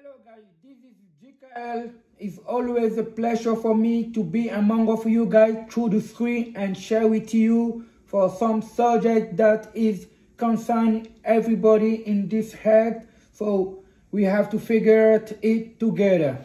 Hello guys, this is GKL. It's always a pleasure for me to be among of you guys through the screen and share with you for some subject that is concern everybody in this head. So we have to figure it together.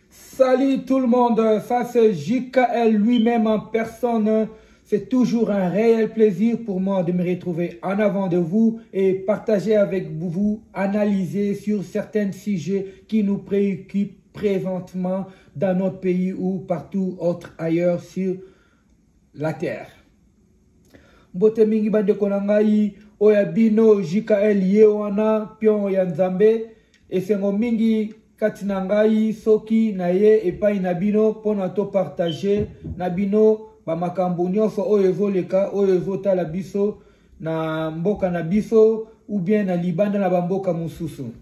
Salut tout le monde, ça c'est JKL lui-même en personne. C'est toujours un réel plaisir pour moi de me retrouver en avant de vous et partager avec vous, analyser sur certains sujets qui nous préoccupent présentement dans notre pays ou partout autre ailleurs sur la terre. Mbote mingi bande konangai oya bino JKL yewana pion ya nzambe esengo mingi katina ngai soki na ye epai na bino pona to partager na bino ba makambo nyonso oyo ezoleka oyo ezotala biso na mboka na biso ou bien na libanda na bamboka mususu.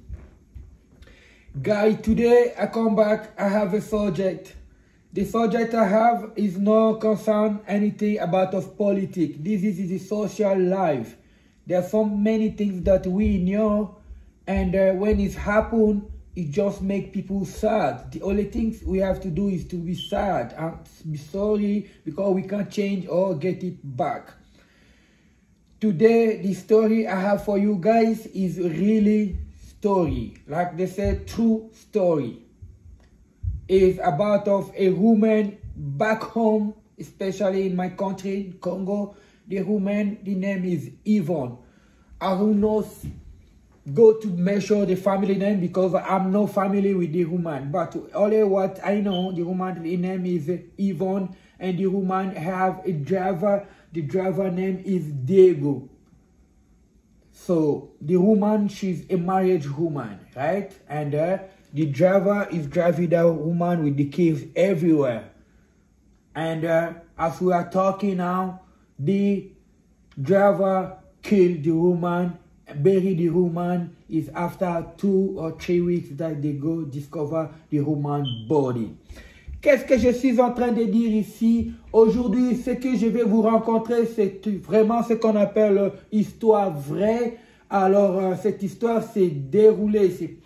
Guys, today I come back, I have a subject. The subject I have is not concern anything about of politics. This is the social life. There are so many things that we know, and when it happens, it just makes people sad. The only things we have to do is to be sad and be sorry because we can't change or get it back. Today, the story I have for you guys is really story. Like they say, true story. It's about of a woman back home, especially in my country, Congo. The woman, the name is Yvonne. I will not go to measure the family name because I'm no family with the woman. But only what I know, the woman, the name is Yvonne, and the woman have a driver. The driver name is Diego. So the woman, she's a married woman, right? And the driver is driving that woman with the kids everywhere. And as we are talking now, the driver killed the woman, bury the woman. Is after 2 or 3 weeks that they go discover the woman's body. Qu'est-ce que je suis en train de dire ici? Aujourd'hui, ce que je vais vous rencontrer, c'est vraiment ce qu'on appelle histoire vraie. Alors, cette histoire s'est déroulée, c'est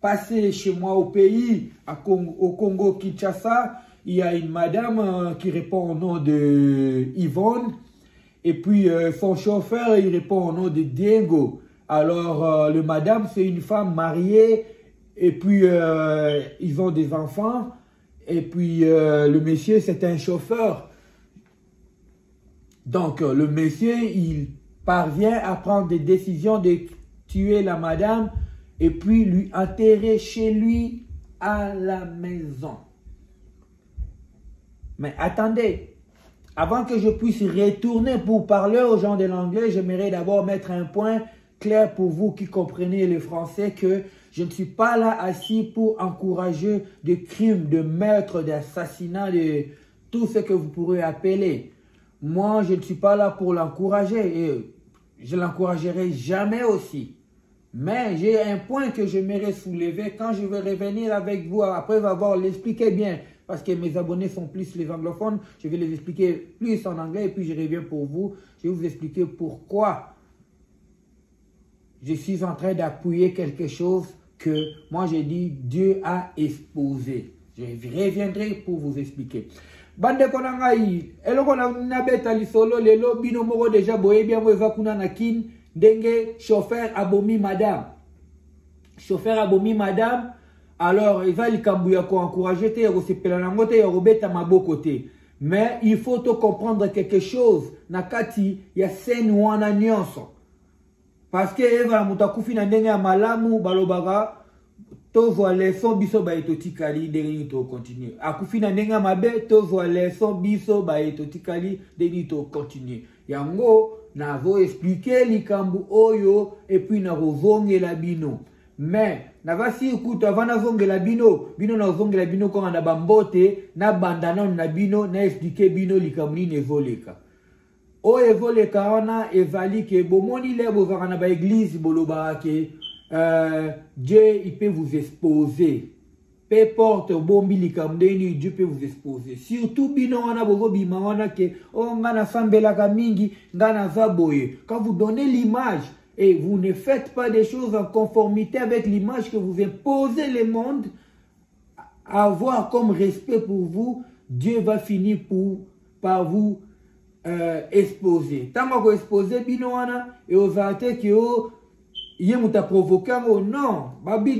passé chez moi au pays, au Congo, Kinshasa. Il y a une madame qui répond au nom de Yvonne. Et puis, son chauffeur, il répond au nom de Diego. Alors, le madame, c'est une femme mariée. Et puis, ils ont des enfants. Et puis, le monsieur, c'est un chauffeur. Donc, le monsieur, il parvient à prendre des décisions de tuer la madame et puis lui enterrer chez lui à la maison. Mais attendez, avant que je puisse retourner pour parler aux gens de l'anglais, j'aimerais d'abord mettre un point clair pour vous qui comprenez le français que je ne suis pas là assis pour encourager des crimes, de meurtre, d'assassinat, de tout ce que vous pourrez appeler. Moi, je ne suis pas là pour l'encourager et je ne l'encouragerai jamais aussi. Mais j'ai un point que j'aimerais soulever quand je vais revenir avec vous après avoir l'expliqué bien. Parce que mes abonnés sont plus les anglophones, je vais les expliquer plus en anglais et puis je reviens pour vous. Je vais vous expliquer pourquoi je suis en train d'appuyer quelque chose que moi j'ai dit Dieu a exposé. Je reviendrai pour vous expliquer. Bande konangai, eloko na beta lisolo lelo bino moko déjà boye bien mo kuna na kin ndenge chauffeur abomi madame. Chauffeur abomi madame. Alors, il va likambuya ko encourager te yako sepela nango te yako beta maboko te. Mais il faut te comprendre quelque chose nakati ya scène wana nyonso. Parce que eva mutakufi na ndenge ya malamu balobaka tozwa leçon biso ba etotikali ndenge to continuer. Akufi na ndenge ya mabe tozwa leçon biso ba etotikali ndenge to continuer. Yango na vo expliquer likambu oyo et puis na rovongela bino. Mais na vasi ekuta avana zongela bino na zongela bino ko na bambote na bandana na bino na expliquer bino likambu ni evoleka. O evoleka wana ezali ke bomoni le bozaka na ba église boloba ke Dieu il peut vous exposer. Peu importe bombi likamdeni, Dieu peut vous exposer. Surtout bino wana bozo bima wana ke o ngana sambela ka mingi ngana zaboye. Quand vous donnez l'image et vous ne faites pas des choses en conformité avec l'image que vous imposez le monde à avoir comme respect pour vous, Dieu va finir par vous exposer. Tant que vous exposez, et aux athées qui il t'a provoqué, non,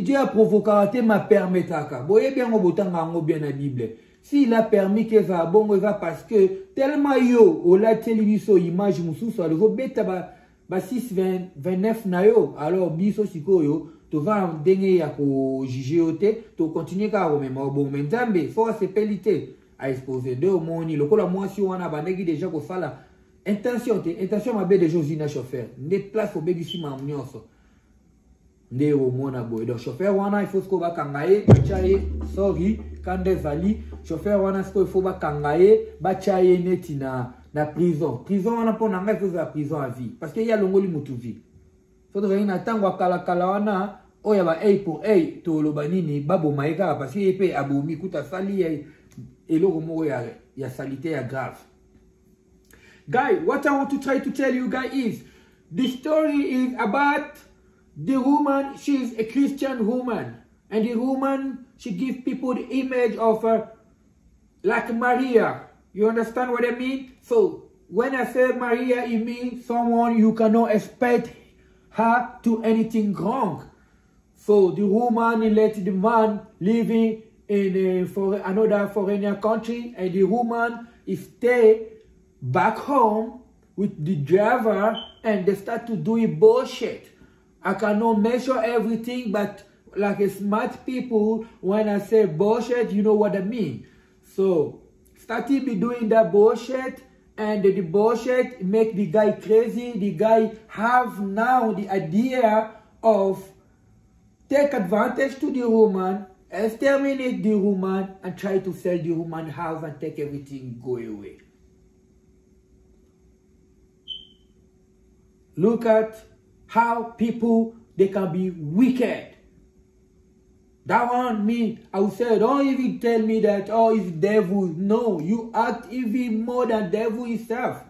Dieu a provoqué, m'a permis. Vous voyez bien, bien la Bible. S'il a permis que ça bon, parce que tellement yo, au la télévision, image, moussou, soit le bêta, 6, 29 na yo, alors biso siko yo, tu vas dengue ya ko juger, tu continues à même bon, mais il faut se peliter à exposer deux moni, le cola moi si on a bandegi déjà ko fala. Intention ma be de Josina chauffeur. Ne place au bégi si ma mnyoso. Nde au mona boy. Donc chauffeur wana il faut ko ba kangaye, bachaye, sorry, kande zali, chauffeur wana il faut ba kangaye, bachaye neti na prison. Prison wana po nanga il faut la prison à vie parce qu'il y a longoli mutu vie. Faut que ina tangwa kala wana oya ba A pour A to lo banini babo maika parce qu'il peut aboumi kuta sali et lo mo ya salité ya grave. Guys, what I want to try to tell you guys is, the story is about the woman. She is a Christian woman. And the woman, she gives people the image of her like Maria. You understand what I mean? So, when I say Maria, it means someone you cannot expect her to anything wrong. So, the woman let the man living in another foreign country. And the woman is stay back home with the driver and they start to do bullshit. I cannot measure everything, but like a smart people, when I say bullshit, you know what I mean. So, started be doing that bullshit and the bullshit make the guy crazy. The guy have now the idea of take advantage to the woman, exterminate the woman and try to sell the woman house and take everything go away. Look at how people, they can be wicked. That one, me, I would say, don't even tell me that, oh, it's devil. No, you act even more than devil itself.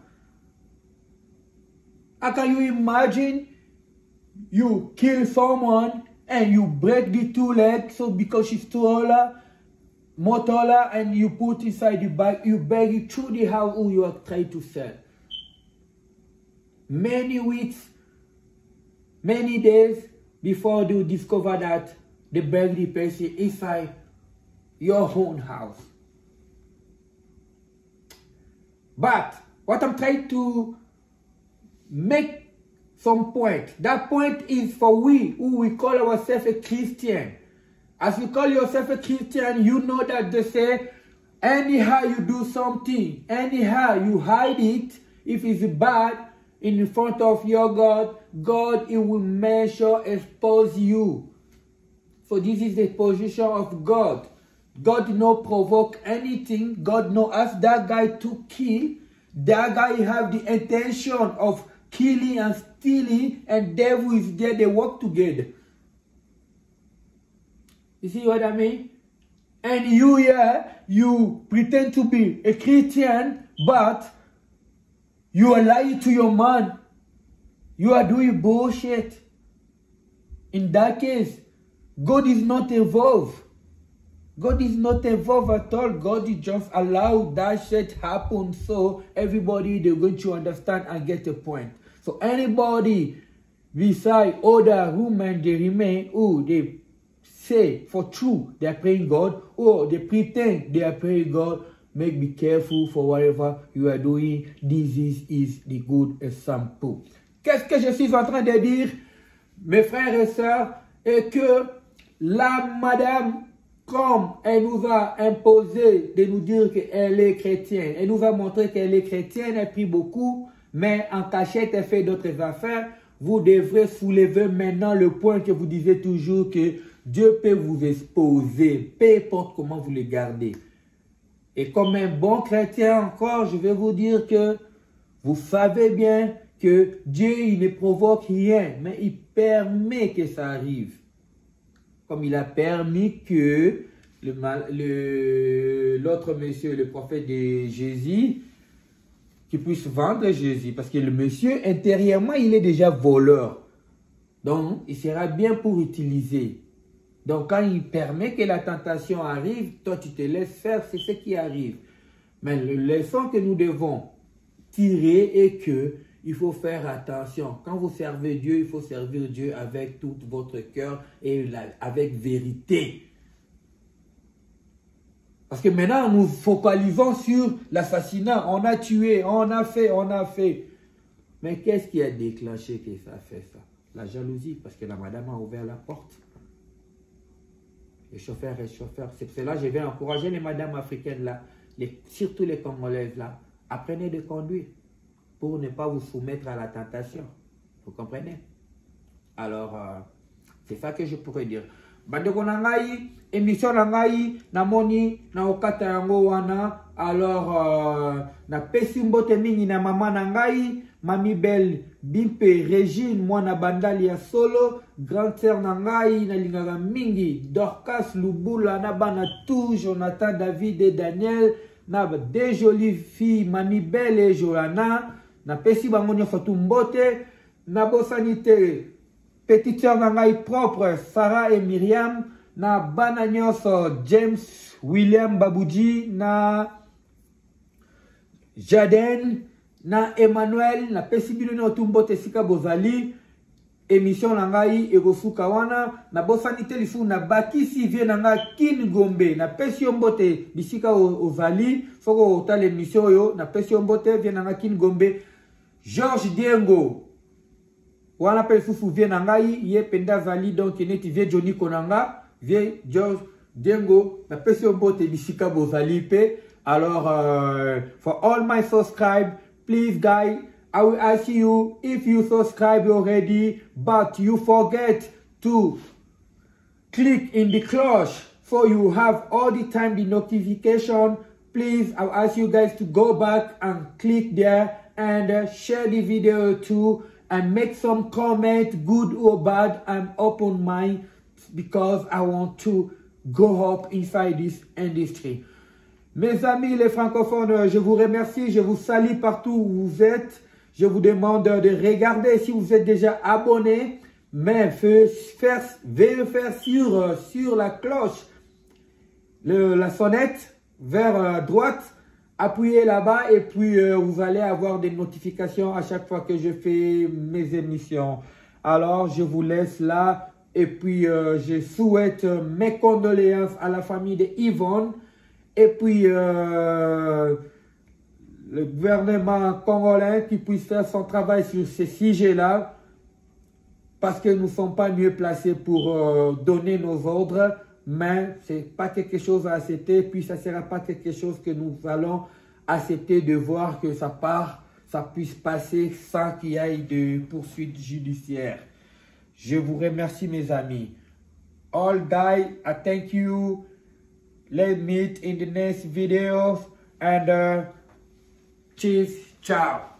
How can you imagine you kill someone and you break the two legs so because she's taller, more taller, and you put inside the bag, you bag it through the house who you are trying to sell. Many weeks, many days before you discover that they buried the person inside your own house. But what I'm trying to make some point, that point is for we who we call ourselves a Christian. As you call yourself a Christian, you know that they say, anyhow you do something, anyhow you hide it, if it's bad, in front of your God, God, He will measure, expose you. So this is the position of God. God did not provoke anything. God not ask that guy to kill. That guy have the intention of killing and stealing, and devil is there, they work together. You see what I mean? And you here, you pretend to be a Christian, but you are lying to your man. You are doing bullshit. In that case, God is not involved. God is not involved at all. God is just allowed that shit happen so everybody, they're going to understand and get the point. So anybody beside other women, they remain, who they say for true they are praying God, or they pretend they are praying God, be careful for whatever you are doing. This is the good example. Qu'est-ce que je suis en train de dire, mes frères et sœurs, est que la madame, comme elle nous a imposé de nous dire qu'elle est chrétienne, elle nous a montré qu'elle est chrétienne, elle prie beaucoup, mais en cachette, elle fait d'autres affaires. Vous devrez soulever maintenant le point que vous disiez toujours que Dieu peut vous exposer, peu importe comment vous le gardez. Et comme un bon chrétien encore, je vais vous dire que vous savez bien que Dieu, il ne provoque rien, mais il permet que ça arrive. Comme il a permis que l'autre monsieur, le prophète de Jésus, qui puisse vendre Jésus. Parce que le monsieur, intérieurement, il est déjà voleur. Donc, il sera bien pour utiliser. Donc, quand il permet que la tentation arrive, toi, tu te laisses faire, c'est ce qui arrive. Mais la leçon que nous devons tirer est que il faut faire attention. Quand vous servez Dieu, il faut servir Dieu avec tout votre cœur et avec vérité. Parce que maintenant, nous focalisons sur l'assassinat. On a tué, on a fait. Mais qu'est-ce qui a déclenché que ça fait ça? La jalousie, parce que la madame a ouvert la porte. Les chauffeurs et chauffeurs. C'est pour cela que je vais encourager les madames africaines là, surtout les Congolaises là. Apprenez de conduire pour ne pas vous soumettre à la tentation. Vous comprenez? Alors, c'est ça que je pourrais dire. Bandeko nangai, émission nangai, namoni, na okata yango wana. Alors, na pesi mbote mingi na mama nangai, Mami Belle, Bimpe, Régine, Mwana Bandali ya solo, grande sœur nangai, na lingaka mingi, Dorcas, Lubula, na bana tout, Jonathan, David et Daniel, na deux jolies filles, Mami Belle et Johanna, na pesi bango nyonso tu mbote, na bosanité, petite sœur nangai propre, Sarah et Myriam, na bana nyonso, James, William Babouji, na Jaden, na Emmanuel, na pesi bino na tumbote sika bozali, émission nangai egosuka wana, na bosanité lifu na bakisi vie nanga kin gombe, na pesi mbote bisika ozali, foko otale émission yo, na pesi mbote vie nanga kin gombe, Georges Diengo, wana pe fufu vie nangai, ye penda zali, donc neti vie Johnny Konanga, vie Georges Diengo, na pesi mbote bisika bozali pe. Alors, for all my subscribe, please guys, I will ask you if you subscribe already, but you forget to click in the cloche so you have all the time the notification. Please, I'll ask you guys to go back and click there and share the video too and make some comment, good or bad. I'm open mind because I want to go up inside this industry. Mes amis les francophones, je vous remercie, je vous salue partout où vous êtes. Je vous demande de regarder si vous êtes déjà abonné, mais veuillez faire sur la cloche, la sonnette vers droite, appuyez là-bas et puis vous allez avoir des notifications à chaque fois que je fais mes émissions. Alors je vous laisse là et puis je souhaite mes condoléances à la famille de Yvonne. Et puis, le gouvernement congolais qui puisse faire son travail sur ces sujets-là, parce que nous ne sommes pas mieux placés pour donner nos ordres, mais ce n'est pas quelque chose à accepter, puis ça ne sera pas quelque chose que nous allons accepter de voir que ça puisse passer sans qu'il y ait de poursuites judiciaires. Je vous remercie mes amis. All guys, I thank you. Let's meet in the next videos and cheers, ciao.